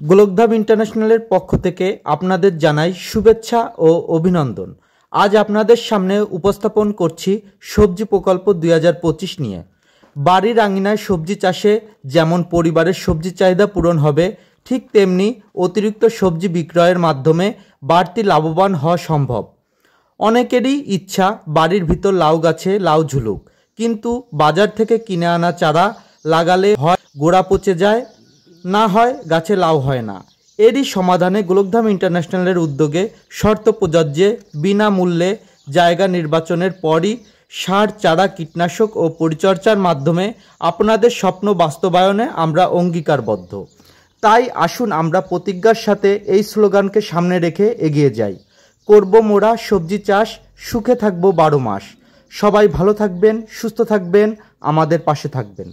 গোলকধাম ইন্টারন্যাশনালের পক্ষ থেকে আপনাদের জানাই শুভেচ্ছা ও অভিনন্দন। আজ আপনাদের সামনে উপস্থাপন করছি সবজি প্রকল্প 2025 নিয়ে। বাড়ির আঙিনায় সবজি চাষে যেমন পরিবারের সবজি চাহিদা পূরণ হবে, ঠিক তেমনি অতিরিক্ত সবজি বিক্রয়ের মাধ্যমে বাড়তি লাভবান হওয়া সম্ভব। অনেকেরই ইচ্ছা বাড়ির ভিতর লাউ গাছে লাউ ঝুলুক, কিন্তু বাজার থেকে কিনে আনা চারা লাগালে হয় গোড়া পচে যায়, না হয় গাছে লাউ হয় না। এরই সমাধানে গোলকধাম ইন্টারন্যাশনালের উদ্যোগে শর্ত প্রযোজ্যে বিনামূল্যে জায়গা নির্বাচনের পরই সার, চারা, কীটনাশক ও পরিচর্যার মাধ্যমে আপনাদের স্বপ্ন বাস্তবায়নে আমরা অঙ্গীকারবদ্ধ। তাই আসুন আমরা প্রতিজ্ঞার সাথে এই স্লোগানকে সামনে রেখে এগিয়ে যাই। করব মোরা সবজি চাষ, সুখে থাকবো 12 মাস। সবাই ভালো থাকবেন, সুস্থ থাকবেন, আমাদের পাশে থাকবেন।